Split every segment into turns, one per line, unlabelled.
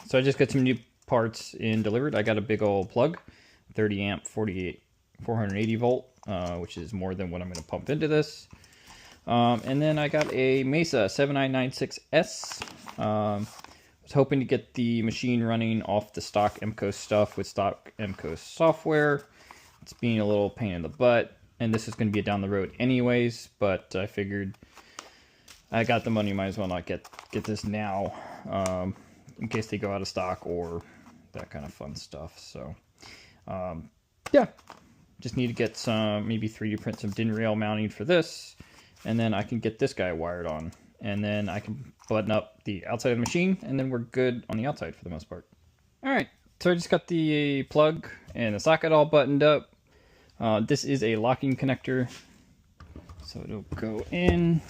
So I just got some new parts in delivered. I got a big old plug, 30 amp, 480 volt, which is more than what I'm going to pump into this. And then I got a Mesa 7996S. Was hoping to get the machine running off the stock EMCO stuff with stock EMCO software. It's being a little pain in the butt, and this is going to be down the road anyways, but I figured I got the money, might as well not get this now, in case they go out of stock or that kind of fun stuff. So yeah, just need to get some, maybe 3D print some DIN rail mounting for this, and then I can get this guy wired on, and then I can button up the outside of the machine, and then we're good on the outside for the most part. All right, so I just got the plug and the socket all buttoned up. This is a locking connector, so it'll go in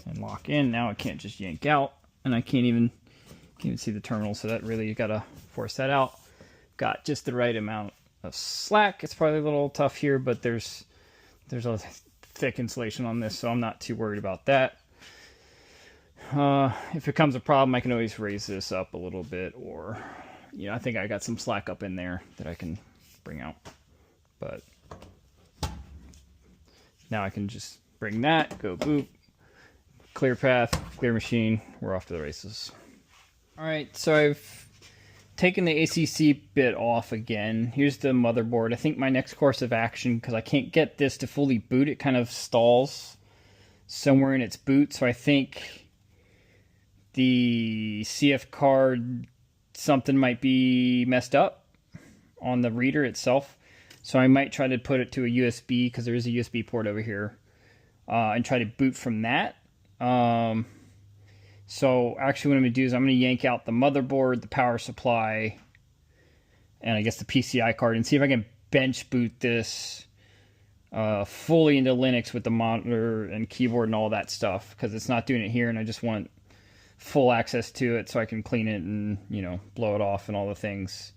and lock in. Now I can't just yank out, and I can't even see the terminal, so that really, you gotta force that out. Got just the right amount of slack. It's probably a little tough here, but there's a thick insulation on this, so I'm not too worried about that. If it becomes a problem, I can always raise this up a little bit, or, you know, I think I got some slack up in there that I can bring out. But now I can just bring that, go boop, clear path, clear machine, we're off to the races. All right, so I've taken the ACC bit off again. Here's the motherboard. I think my next course of action, because I can't get this to fully boot, it kind of stalls somewhere in its boot, so I think the CF card, something might be messed up on the reader itself. So I might try to put it to a USB, because there is a USB port over here, and try to boot from that. So actually what I'm going to do is I'm going to yank out the motherboard, the power supply, and I guess the PCI card, and see if I can bench boot this fully into Linux with the monitor and keyboard and all that stuff, because it's not doing it here, and I just want full access to it so I can clean it and, you know, blow it off and all the things.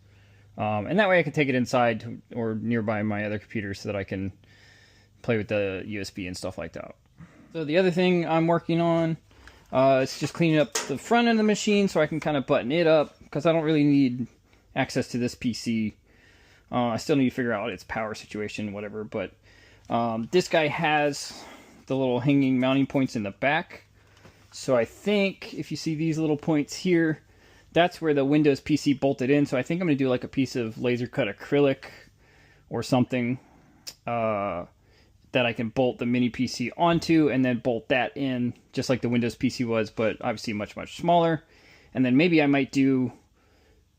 And that way I can take it inside or nearby my other computer so that I can play with the USB and stuff like that. So the other thing I'm working on is just cleaning up the front end of the machine so I can kind of button it up, because I don't really need access to this PC. I still need to figure out its power situation, whatever, but this guy has the little hanging mounting points in the back. So I think if you see these little points here, that's where the Windows PC bolted in. So I think I'm going to do like a piece of laser cut acrylic or something that I can bolt the mini PC onto, and then bolt that in just like the Windows PC was, but obviously much, much smaller. And then maybe I might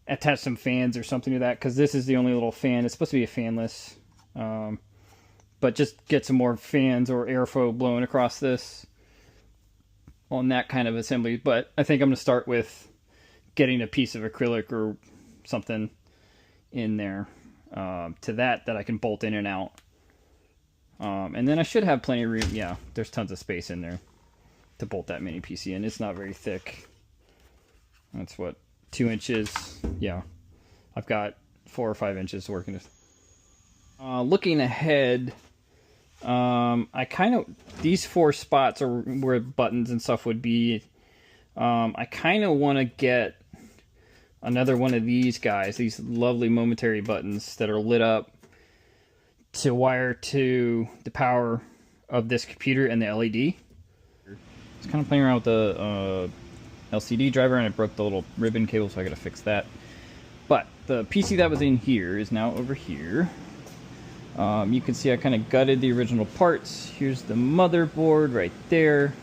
attach some fans or something to that, because this is the only little fan. It's supposed to be a fanless, but just get some more fans or airflow blowing across this on that kind of assembly. But I think I'm going to start with getting a piece of acrylic or something in there to that I can bolt in and out. And then I should have plenty of room. Yeah, there's tons of space in there to bolt that mini PC in. It's not very thick. That's what, 2 inches. Yeah, I've got 4 or 5 inches working with. Looking ahead, I kind of, these 4 spots are where buttons and stuff would be. I kind of want to get another one of these guys, these lovely momentary buttons that are lit up, to wire to the power of this computer and the LED. I was kind of playing around with the LCD driver, and I broke the little ribbon cable, so I gotta fix that. But the PC that was in here is now over here. You can see I kind of gutted the original parts. Here's the motherboard right there.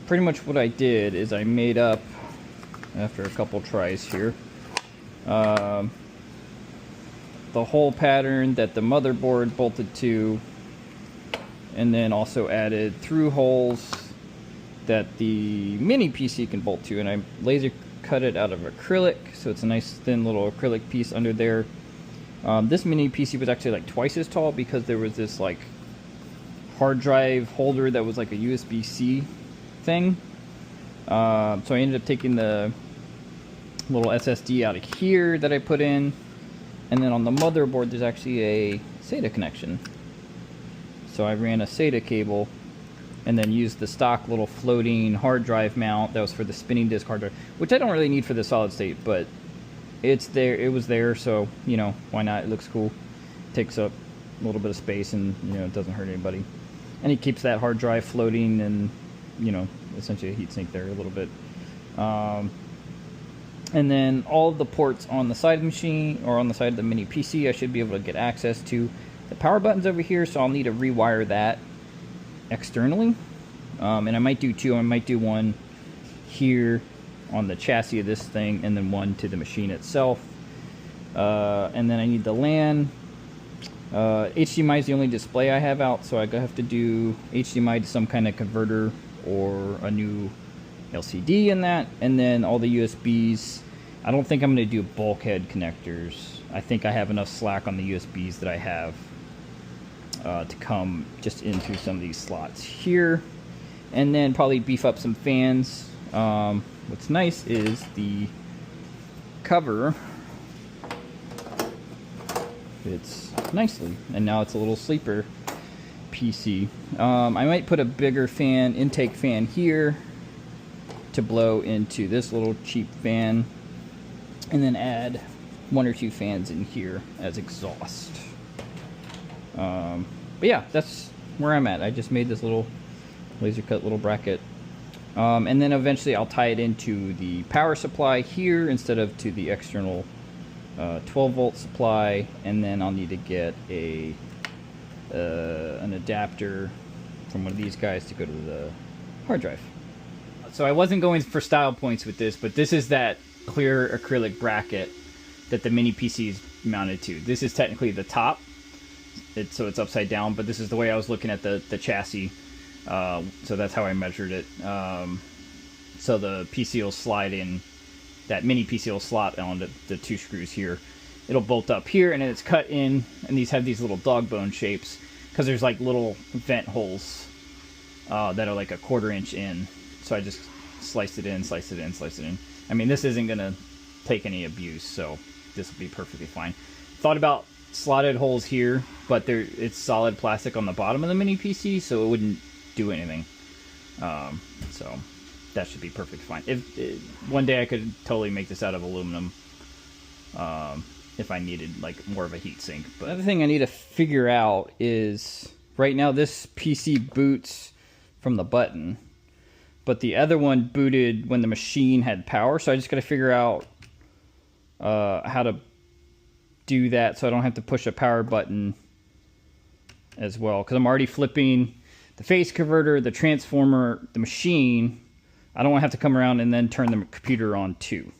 Pretty much what I did is I made up, after a couple tries here, the whole pattern that the motherboard bolted to, and then also added through holes that the mini PC can bolt to, and I laser cut it out of acrylic, so it's a nice thin little acrylic piece under there. This mini PC was actually like twice as tall, because there was this like hard drive holder that was like a USB-C thing. So I ended up taking the little SSD out of here that I put in, and then on the motherboard there's actually a SATA connection. So I ran a SATA cable and then used the stock little floating hard drive mount that was for the spinning disk hard drive, which I don't really need for the solid state, but it's there. It was there, so you know, why not? It looks cool. Takes up a little bit of space, and you know, it doesn't hurt anybody. And it keeps that hard drive floating, and you know, essentially a heatsink there a little bit. And then all of the ports on the side of the machine, or on the side of the mini PC, I should be able to get access to. The power button's over here, so I'll need to rewire that externally. And I might do two. I might do one here on the chassis of this thing, and then one to the machine itself. And then I need the LAN. HDMI is the only display I have out, so I have to do HDMI to some kind of converter or a new LCD in that, and then all the USBs. I don't think I'm going to do bulkhead connectors. I think I have enough slack on the USBs that I have to come just into some of these slots here, and then probably beef up some fans. What's nice is the cover fits nicely, and now it's a little sleeper PC. I might put a bigger fan, intake fan here to blow into this little cheap fan, and then add one or two fans in here as exhaust. But yeah, that's where I'm at. I just made this little laser cut little bracket, and then eventually I'll tie it into the power supply here instead of to the external 12 volt supply, and then I'll need to get a an adapter from one of these guys to go to the hard drive. So I wasn't going for style points with this, but this is that clear acrylic bracket that the mini PC is mounted to. This is technically the top, so it's upside down, but this is the way I was looking at the chassis, so that's how I measured it. So the PC will slide in, that mini PC will slot on the two screws here. It'll bolt up here, and then it's cut in, and these have these little dog bone shapes, because there's like little vent holes that are like a 1/4 inch in. So I just sliced it in, sliced it in, sliced it in. I mean, this isn't going to take any abuse, so this will be perfectly fine. Thought about slotted holes here, but it's solid plastic on the bottom of the mini PC, so it wouldn't do anything. So that should be perfectly fine. One day I could totally make this out of aluminum if I needed like more of a heat sink. But another thing I need to figure out is, right now this PC boots from the button, but the other one booted when the machine had power, so I just got to figure out how to do that so I don't have to push a power button as well, because I'm already flipping the phase converter, the transformer, the machine. I don't want to have to come around and then turn the computer on too.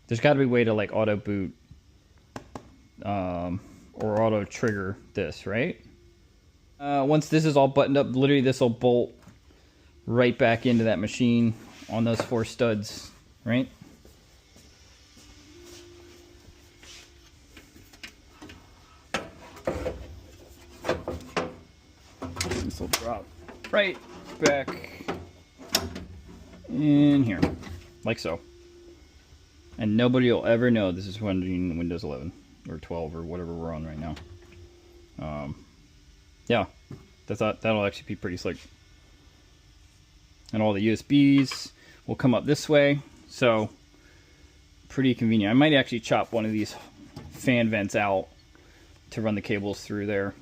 There's got to be a way to like auto boot or auto trigger this, right? Once this is all buttoned up, literally this will bolt right back into that machine on those 4 studs, right? This will drop right back in here, like so. And nobody will ever know this is running Windows 11 or 12 or whatever we're on right now. Yeah, that'll actually be pretty slick. And all the USBs will come up this way, so pretty convenient. I might actually chop one of these fan vents out to run the cables through there.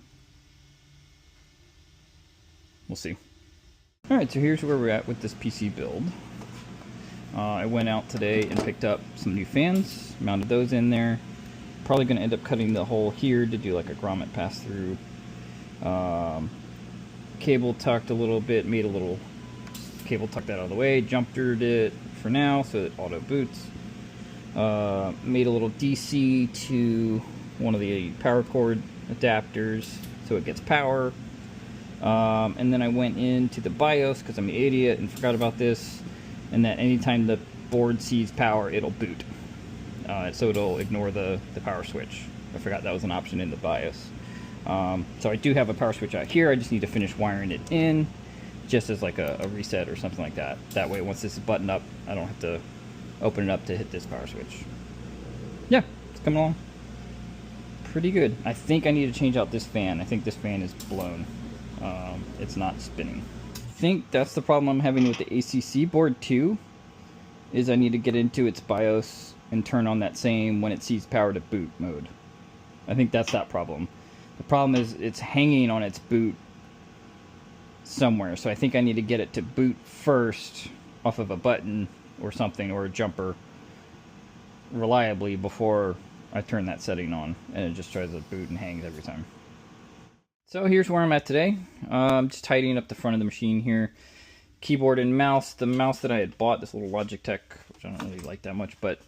We'll see. Alright, so here's where we're at with this PC build. I went out today and picked up some new fans, mounted those in there. Probably going to end up cutting the hole here to do like a grommet pass through. Cable tucked a little bit, made a little cable tucked that out of the way, jumpered it for now so it auto boots. Made a little DC to one of the power cord adapters so it gets power. And then I went into the BIOS because I'm an idiot and forgot about this, and that anytime the board sees power, it'll boot. So it'll ignore the power switch. I forgot that was an option in the BIOS. So I do have a power switch out here. I just need to finish wiring it in, just as like a reset or something like that. That way, once this is buttoned up, I don't have to open it up to hit this power switch. Yeah, it's coming along pretty good. I think I need to change out this fan. I think this fan is blown. It's not spinning. I think that's the problem I'm having with the ACC board too, is I need to get into its BIOS and turn on that same when it sees power to boot mode. I think that's that problem. The problem is it's hanging on its boot somewhere, so I think I need to get it to boot first off of a button or something, or a jumper, reliably before I turn that setting on, and it just tries to boot and hangs every time. So here's where I'm at today. I'm just tidying up the front of the machine here. Keyboard and mouse. The mouse that I had bought, this little Logitech, which I don't really like that much, but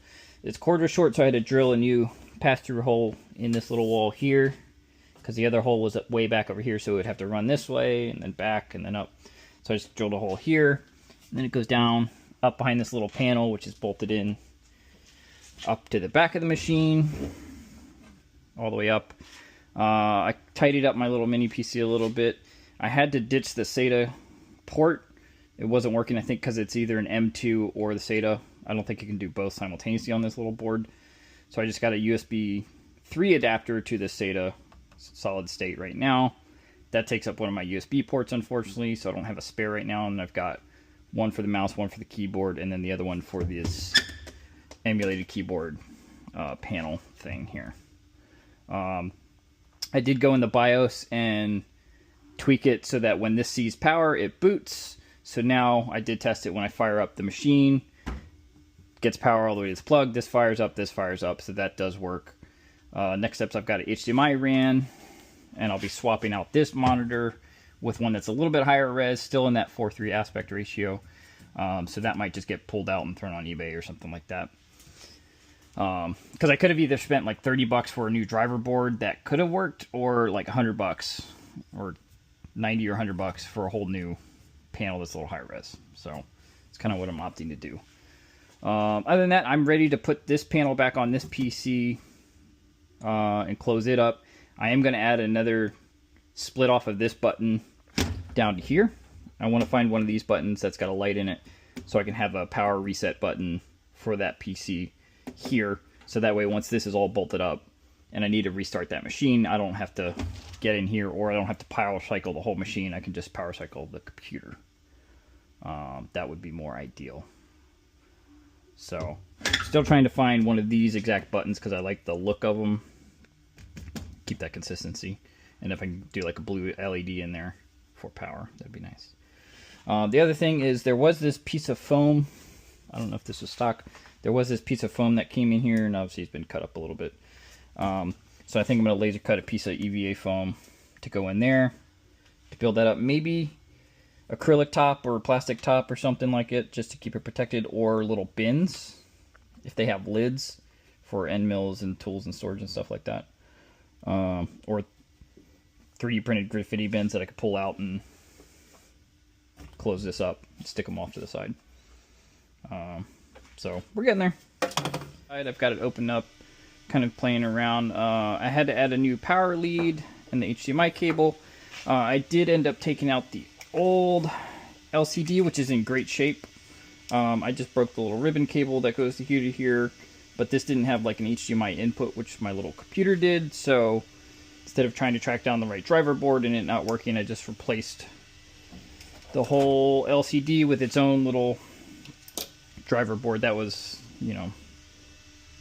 it's quarter short, so I had to drill a new pass-through hole in this little wall here, because the other hole was way back over here, so it would have to run this way, and then back, and then up. So I just drilled a hole here, and then it goes down, up behind this little panel, which is bolted in, up to the back of the machine, all the way up. I tidied up my little mini PC a little bit. I had to ditch the SATA port. It wasn't working, I think, because it's either an M2 or the SATA. I don't think you can do both simultaneously on this little board. So I just got a USB 3 adapter to the SATA solid state right now. That takes up one of my USB ports, unfortunately, so I don't have a spare right now. And I've got one for the mouse, one for the keyboard, and then the other one for this emulated keyboard panel thing here. I did go in the BIOS and tweak it so that when this sees power, it boots. So now I did test it when I fire up the machine. Gets power all the way to this plug. This fires up, so that does work. Next steps, I've got an HDMI ran, and I'll be swapping out this monitor with one that's a little bit higher res, still in that 4:3 aspect ratio. So that might just get pulled out and thrown on eBay or something like that. Because I could have either spent like $30 for a new driver board that could have worked, or like $100 or $90 or $100 for a whole new panel that's a little higher res. So it's kind of what I'm opting to do. Other than that, I'm ready to put this panel back on this PC and close it up. I am going to add another split off of this button down to here. I want to find one of these buttons that's got a light in it, so I can have a power reset button for that PC here, so that way once this is all bolted up and I need to restart that machine, I don't have to get in here, or I don't have to power cycle the whole machine. I can just power cycle the computer. That would be more ideal. So still trying to find one of these exact buttons because I like the look of them. Keep that consistency, and if I can do like a blue LED in there for power, that'd be nice. The other thing is, there was this piece of foam. I don't know if this was stock. There was this piece of foam that came in here, and obviously it's been cut up a little bit. So I think I'm going to laser cut a piece of EVA foam to go in there to build that up. Maybe acrylic top or plastic top or something like it, just to keep it protected, or little bins if they have lids for end mills and tools and storage and stuff like that. Or 3D printed graffiti bins that I could pull out and close this up and stick them off to the side. So we're getting there. I've got it opened up, kind of playing around. I had to add a new power lead and the HDMI cable. I did end up taking out the old LCD, which is in great shape. I just broke the little ribbon cable that goes to here, but this didn't have like an HDMI input, which my little computer did. So instead of trying to track down the right driver board and it not working, I just replaced the whole LCD with its own little driver board. That was, you know,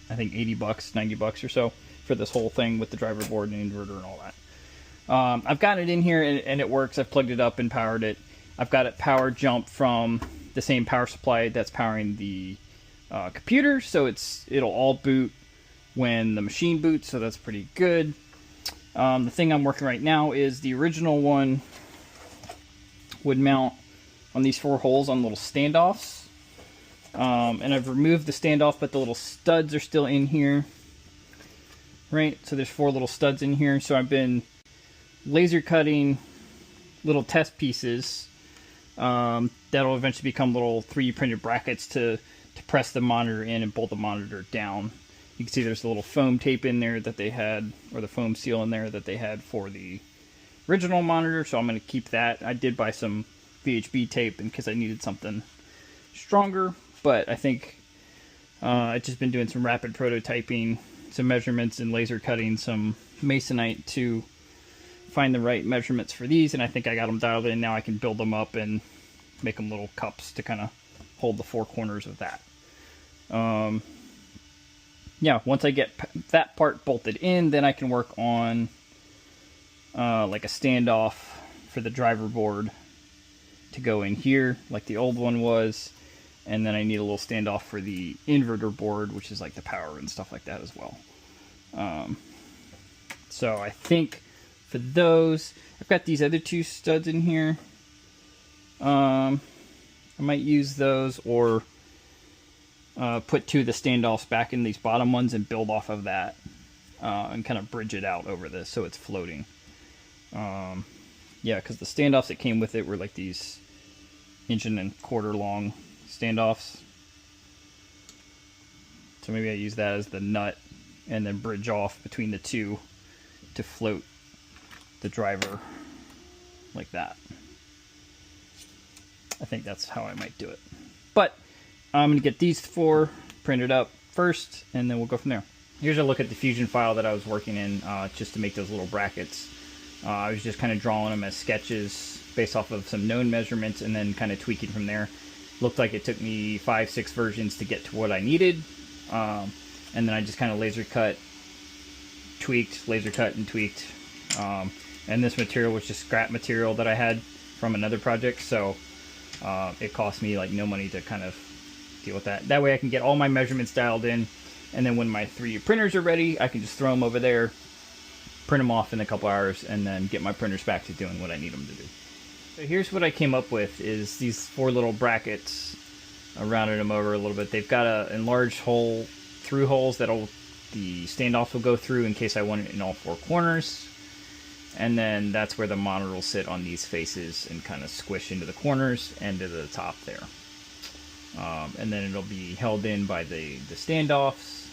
I think $80, $90 or so for this whole thing with the driver board and inverter and all that. I've got it in here and it works. I've plugged it up and powered it. I've got it power jump from the same power supply that's powering the computer, so it'll all boot when the machine boots, so that's pretty good. The thing I'm working right now is the original one would mount on these 4 holes on little standoffs. And I've removed the standoff, but the little studs are still in here. Right, so there's 4 little studs in here. So I've been laser cutting little test pieces that'll eventually become little 3D printed brackets to press the monitor in and bolt the monitor down. You can see there's a little foam tape in there that they had, or the foam seal in there that they had for the original monitor, so I'm going to keep that. I did buy some VHB tape because I needed something stronger, but I think I've just been doing some rapid prototyping some measurements and laser cutting some masonite to find the right measurements for these, and I think I got them dialed in. Now I can build them up and make them little cups to kind of hold the four corners of that. Yeah, once I get that part bolted in, then I can work on like a standoff for the driver board to go in here like the old one was, and then I need a little standoff for the inverter board, which is like the power and stuff like that as well. So I think for those, I've got these other two studs in here. I might use those, or put two of the standoffs back in these bottom ones and build off of that, and kind of bridge it out over this so it's floating. Yeah, because the standoffs that came with it were like these 1.25 inch long standoffs. So maybe I use that as the nut and then bridge off between the two to float the driver like that. I think that's how I might do it. But I'm going to get these four printed up first, and then we'll go from there. Here's a look at the Fusion file that I was working in just to make those little brackets. I was just kind of drawing them as sketches based off of some known measurements and then kind of tweaking from there. Looked like it took me 5-6 versions to get to what I needed. And then I just kind of laser cut, tweaked, laser cut, and tweaked. And this material was just scrap material that I had from another project, so it cost me like no money to kind of deal with that. That way I can get all my measurements dialed in, and then when my 3D printers are ready, I can just throw them over there, print them off in a couple hours, and then get my printers back to doing what I need them to do. So here's what I came up with, is these 4 little brackets. I rounded them over a little bit. They've got a enlarged hole, through holes that'll the standoffs will go through in case I want it in all 4 corners. And then that's where the monitor will sit on these faces and kind of squish into the corners and to the top there. And then it'll be held in by the standoffs.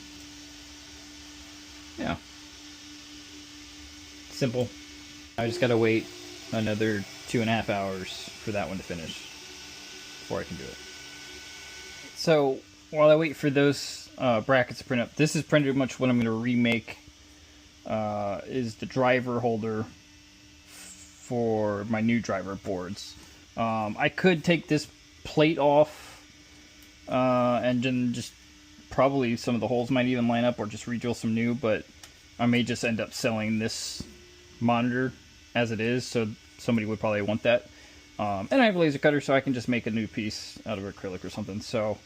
Yeah. Simple. I just gotta wait another 2.5 hours for that one to finish before I can do it. So while I wait for those brackets to print up, this is pretty much what I'm going to remake. Is the driver holder for my new driver boards. I could take this plate off and then just probably some of the holes might even line up, or just re-drill some new, but I may just end up selling this monitor as it is, so somebody would probably want that. And I have a laser cutter, so I can just make a new piece out of acrylic or something. So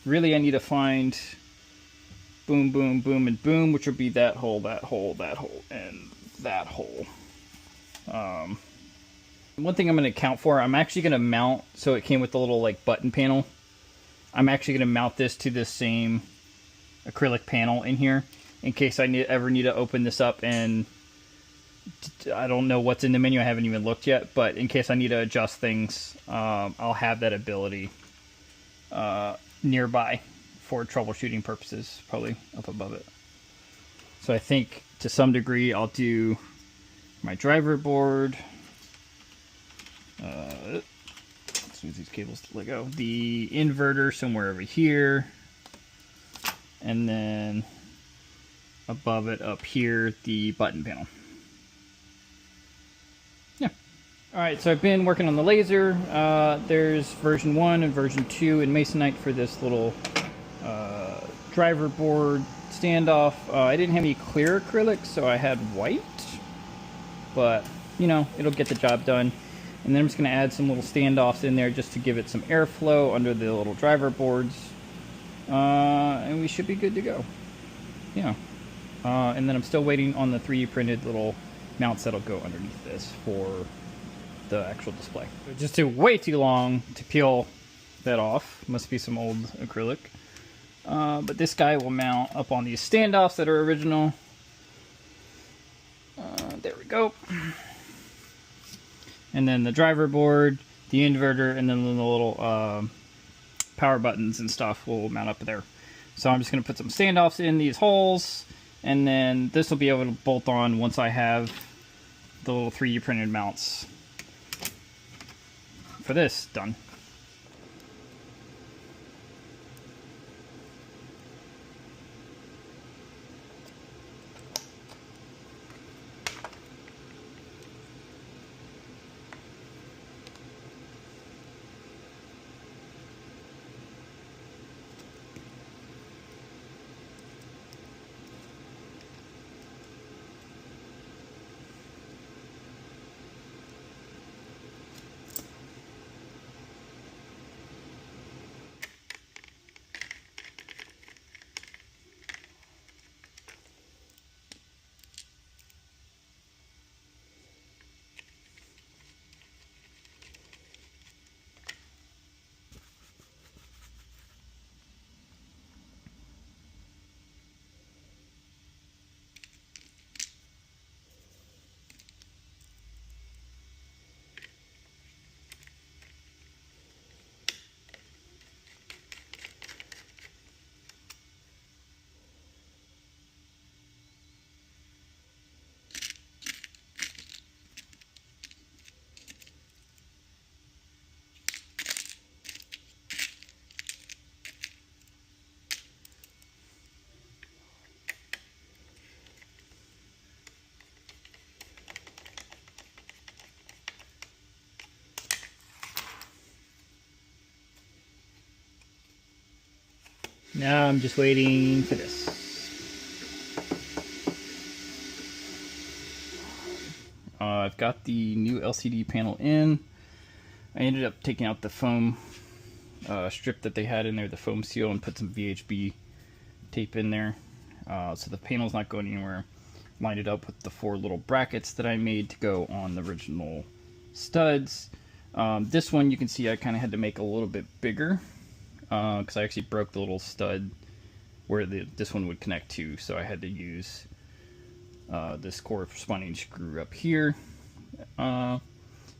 really I need to find boom, boom, boom, and boom, which would be that hole, that hole, that hole, and that hole. One thing I'm going to account for, I'm actually going to mount, so it came with the little like button panel. I'm actually going to mount this to the same acrylic panel in here in case I ever need to open this up, and I don't know what's in the menu. I haven't even looked yet, but in case I need to adjust things, I'll have that ability nearby for troubleshooting purposes, probably up above it. So I think to some degree I'll do my driver board. As soon as these cables let go, the inverter somewhere over here, and then above it up here the button panel. Yeah. Alright, so I've been working on the laser. There's version 1 and version 2 in Masonite for this little driver board standoff. I didn't have any clear acrylic, so I had white, but you know, it'll get the job done. And then I'm just going to add some little standoffs in there just to give it some airflow under the little driver boards, and we should be good to go. Yeah. And then I'm still waiting on the 3D printed little mounts that'll go underneath this for the actual display. It just took way too long to peel that off. Must be some old acrylic. But this guy will mount up on these standoffs that are original. There we go. And then the driver board, the inverter, and then the little power buttons and stuff will mount up there. So I'm just going to put some standoffs in these holes, and then this will be able to bolt on once I have the little 3D printed mounts for this done. Now I'm just waiting for this. I've got the new LCD panel in. I ended up taking out the foam strip that they had in there, the foam seal, and put some VHB tape in there. So the panel's not going anywhere. Lined it up with the 4 little brackets that I made to go on the original studs. This one you can see I kind of had to make a little bit bigger because I actually broke the little stud where this one would connect to, so I had to use this corresponding screw up here. Not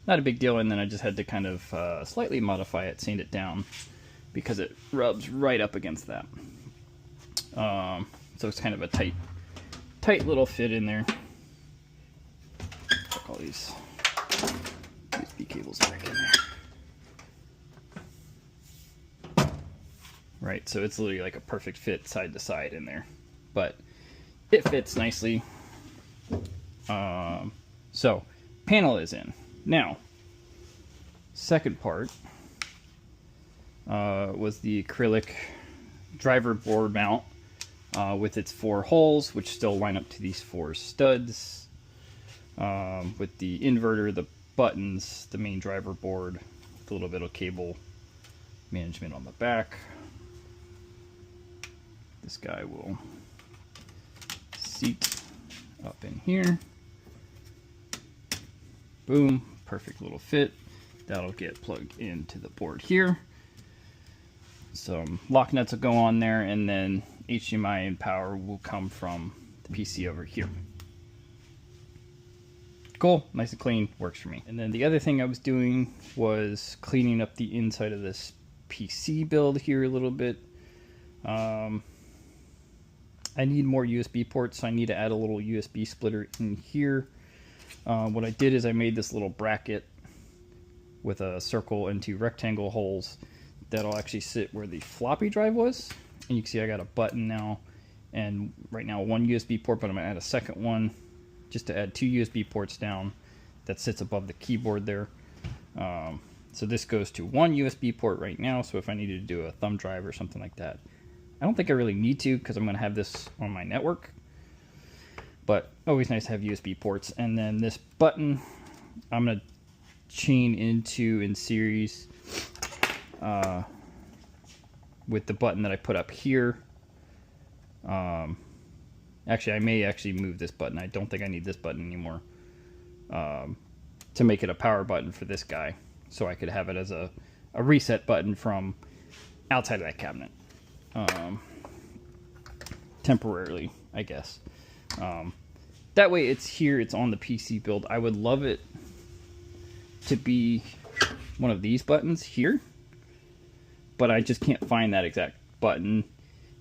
a big deal, and then I just had to kind of slightly modify it, sand it down, because it rubs right up against that. So it's kind of a tight little fit in there. Put all these USB cables back in there. Right, so it's literally like a perfect fit side to side in there, but it fits nicely. So panel is in. Now, second part was the acrylic driver board mount with its 4 holes, which still line up to these 4 studs, with the inverter, the buttons, the main driver board, with a little bit of cable management on the back. This guy will seat up in here. Boom, perfect little fit. That'll get plugged into the board here. Some lock nuts will go on there, and then HDMI and power will come from the PC over here. Cool, nice and clean, works for me. And then the other thing I was doing was cleaning up the inside of this PC build here a little bit. I need more USB ports, so I need to add a little USB splitter in here. What I did is I made this little bracket with a circle and 2 rectangle holes that'll actually sit where the floppy drive was. And you can see I got a button now, and right now 1 USB port, but I'm gonna add a second one just to add 2 USB ports down that sits above the keyboard there. So this goes to 1 USB port right now, so if I needed to do a thumb drive or something like that, I don't think I really need to because I'm going to have this on my network, but always nice to have USB ports. And then this button I'm going to chain into in series with the button that I put up here. Actually, I may actually move this button. I don't think I need this button anymore to make it a power button for this guy, so I could have it as a reset button from outside of that cabinet. Temporarily, I guess. That way it's here, it's on the PC build. I would love it to be one of these buttons here, but I just can't find that exact button,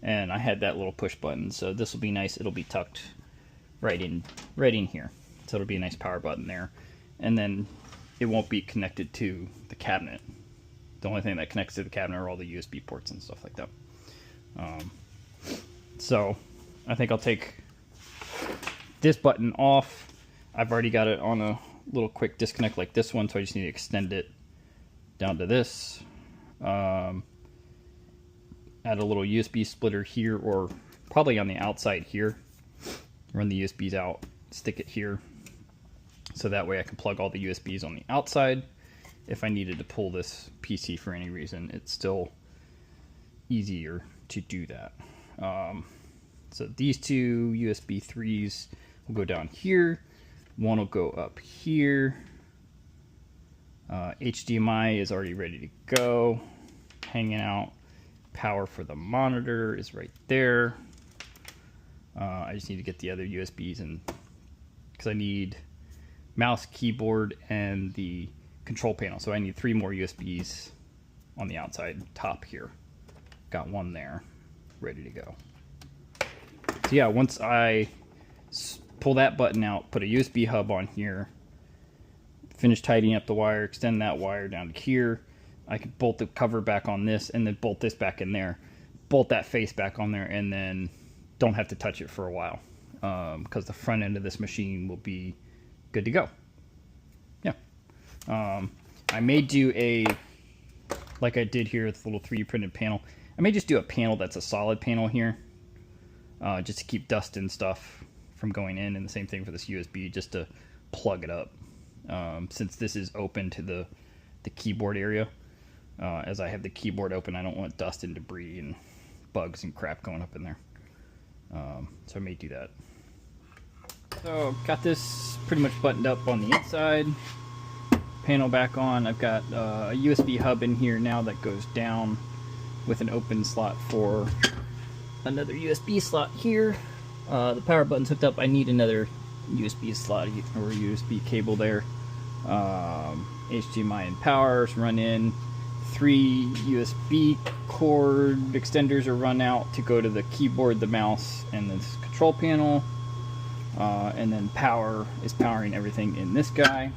and I had that little push button, so this will be nice. It'll be tucked right in here, so it'll be a nice power button there, and then it won't be connected to the cabinet. The only thing that connects to the cabinet are all the USB ports and stuff like that. So I think I'll take this button off. I've already got it on a little quick disconnect like this one, so I just need to extend it down to this. Add a little USB splitter here, or probably on the outside here. Run the USBs out, stick it here, so that way I can plug all the USBs on the outside. If I needed to pull this PC for any reason, it's still easier to do that. So these 2 USB 3s will go down here. One will go up here. HDMI is already ready to go, hanging out. Power for the monitor is right there. I just need to get the other USBs in, because I need mouse, keyboard, and the control panel. So I need 3 more USBs on the outside top here. Got one there, ready to go. So yeah, once I pull that button out, put a USB hub on here, finish tidying up the wire, extend that wire down to here, I can bolt the cover back on this, and then bolt this back in there, bolt that face back on there, and then don't have to touch it for a while, because the front end of this machine will be good to go. Yeah. I may do like I did here with the little 3D printed panel, I may just do a panel that's a solid panel here, just to keep dust and stuff from going in, and the same thing for this USB, just to plug it up. Since this is open to the keyboard area, as I have the keyboard open, I don't want dust and debris and bugs and crap going up in there. So I may do that. So got this pretty much buttoned up on the inside. Panel back on. I've got a USB hub in here now that goes down with an open slot for another USB slot here. The power button's hooked up. I need another USB slot or USB cable there. HDMI and power run in. 3 USB cord extenders are run out to go to the keyboard, the mouse, and this control panel. And then power is powering everything in this guy.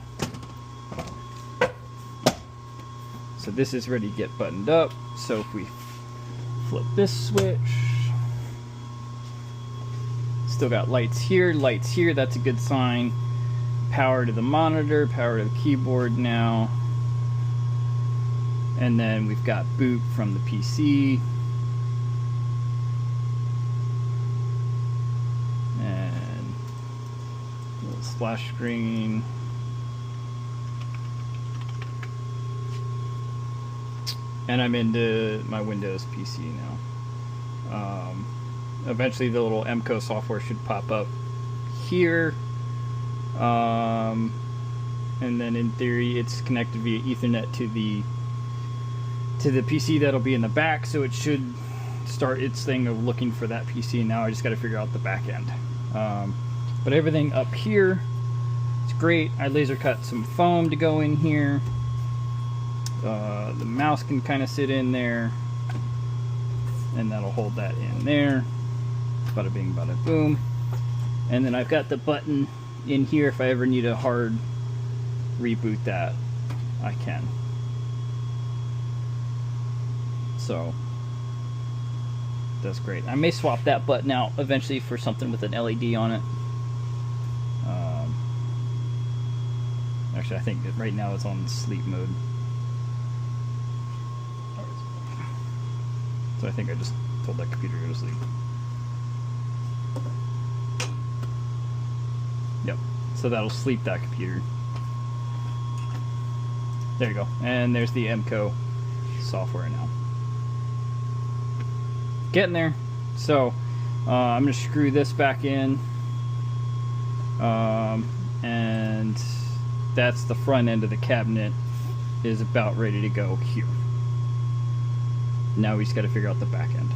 So this is ready to get buttoned up. So if we flip this switch, still got lights here, that's a good sign. Power to the monitor, power to the keyboard now. And then we've got boot from the PC. And a little splash screen. And I'm into my Windows PC now. Eventually the little EMCO software should pop up here. And then in theory it's connected via Ethernet to the PC that'll be in the back, so it should start its thing of looking for that PC. Now I just got to figure out the back end. But everything up here is great. I laser cut some foam to go in here. The mouse can kind of sit in there, and that'll hold that in there. Bada bing, bada boom. And then I've got the button in here if I ever need a hard reboot that I can. So that's great. I may swap that button out eventually for something with an LED on it. Actually, I think that right now it's on sleep mode. So I think I just told that computer to go to sleep. Yep. So that'll sleep that computer. There you go. And there's the EMCO software now. Getting there. So I'm going to screw this back in. And that's the front end of the cabinet is about ready to go here. Now we just got to figure out the back end.